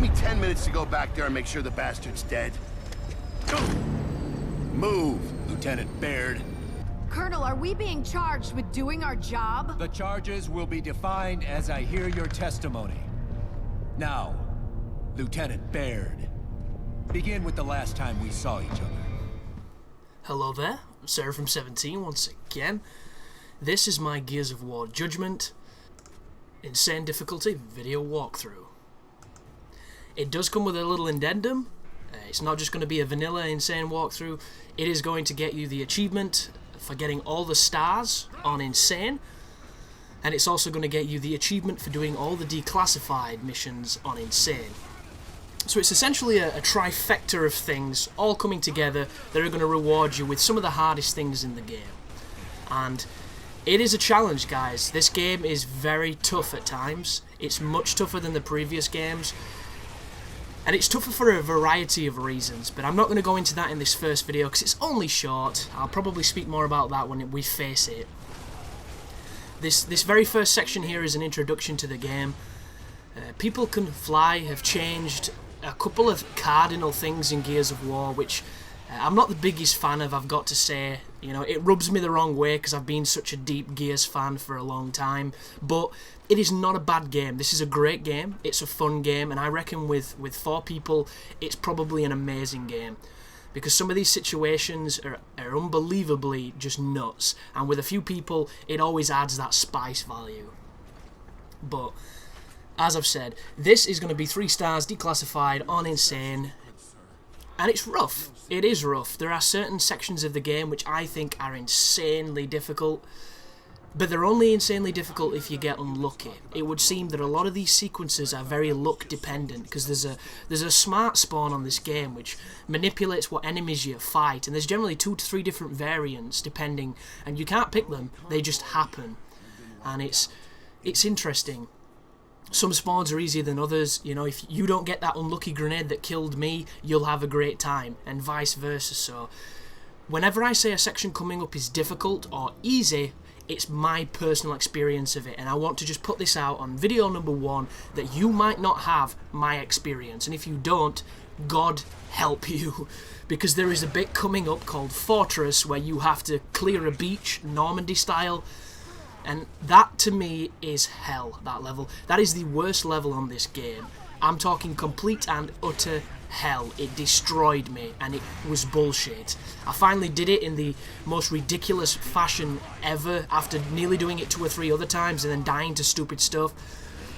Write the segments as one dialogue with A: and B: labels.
A: give me 10 minutes to go back there and make sure the bastard's dead. Move, Lieutenant Baird.
B: Colonel, are we being charged with doing our job?
C: The charges will be defined as I hear your testimony. Now, Lieutenant Baird, begin with the last time we saw each other.
D: Hello there, Seraphim17 once again. This is my Gears of War Judgment Insane Difficulty video walkthrough. It does come with a little addendum. It's not just going to be a vanilla insane walkthrough. It is going to get you the achievement for getting all the stars on Insane, and it's also going to get you the achievement for doing all the declassified missions on Insane. So it's essentially a trifecta of things all coming together that are going to reward you with some of the hardest things in the game. And it is a challenge, guys. This game is very tough at times. It's much tougher than the previous games. And it's tougher for a variety of reasons, but I'm not going to go into that in this first video because it's only short. I'll probably speak more about that when we face it. This very first section here is an introduction to the game. People Can Fly have changed a couple of cardinal things in Gears of War, which I'm not the biggest fan of, I've got to say. You know, it rubs me the wrong way because I've been such a deep Gears fan for a long time, but it is not a bad game. This is a great game, it's a fun game, and I reckon with 4 people, it's probably an amazing game. Because some of these situations are unbelievably just nuts, and with a few people, it always adds that spice value. But, as I've said, this is going to be 3 stars declassified on Insane, and it's rough. It is rough. There are certain sections of the game which I think are insanely difficult, but they're only insanely difficult if you get unlucky. It would seem that a lot of these sequences are very luck dependent, because there's a smart spawn on this game which manipulates what enemies you fight, and there's generally 2 to 3 different variants depending, and you can't pick them, they just happen. And it's interesting. Some spawns are easier than others. You know, if you don't get that unlucky grenade that killed me, you'll have a great time, and vice versa. So whenever I say a section coming up is difficult or easy, it's my personal experience of it, and I want to just put this out on video number 1 that you might not have my experience, and if you don't, God help you, because there is a bit coming up called Fortress where you have to clear a beach, Normandy style, and that to me is hell, that level. That is the worst level on this game. I'm talking complete and utter hell. It destroyed me, and it was bullshit. I finally did it in the most ridiculous fashion ever, after nearly doing it 2 or 3 other times and then dying to stupid stuff.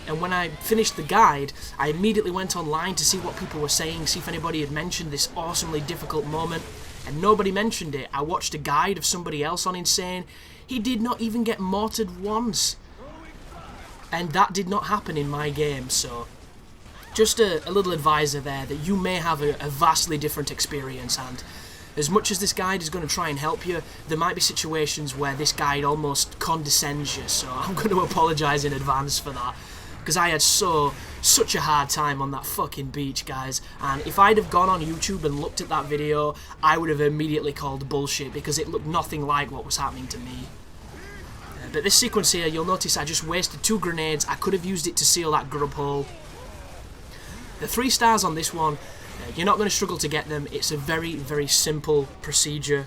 D: And when I finished the guide, I immediately went online to see what people were saying, see if anybody had mentioned this awesomely difficult moment, and nobody mentioned it. I watched a guide of somebody else on Insane. He did not even get mortared once, and that did not happen in my game. So just a little advisor there that you may have a vastly different experience, and as much as this guide is going to try and help you, there might be situations where this guide almost condescends you, so I'm going to apologise in advance for that, because I had such a hard time on that fucking beach, guys, and if I'd have gone on YouTube and looked at that video, I would have immediately called bullshit, because it looked nothing like what was happening to me. But this sequence here, you'll notice I just wasted 2 grenades. I could have used it to seal that grub hole. The 3 stars on this one, you're not going to struggle to get them. It's a very, very simple procedure.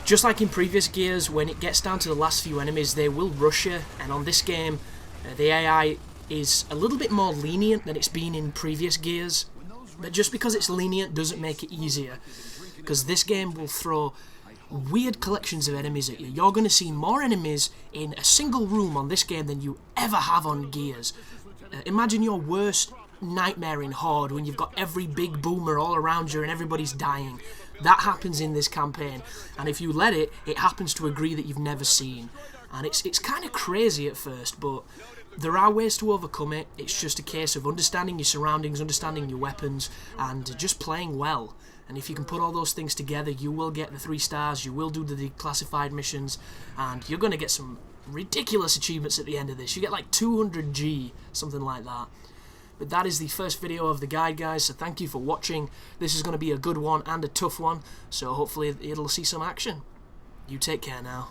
D: Just like in previous Gears, when it gets down to the last few enemies, they will rush you, and on this game, the AI is a little bit more lenient than it's been in previous Gears. But just because it's lenient doesn't make it easier, because this game will throw weird collections of enemies at you. You're going to see more enemies in a single room on this game than you ever have on Gears. Imagine your worst nightmare in Horde when you've got every big boomer all around you and everybody's dying. That happens in this campaign, and if you let it, it happens to a degree that you've never seen. And it's kind of crazy at first, but there are ways to overcome it. It's just a case of understanding your surroundings, understanding your weapons, and just playing well. And if you can put all those things together, you will get the 3 stars, you will do the declassified missions, and you're going to get some ridiculous achievements at the end of this. You get like 200 G, something like that. But that is the first video of the guide, guys, so thank you for watching. This is going to be a good one and a tough one, so hopefully it'll see some action. You take care now.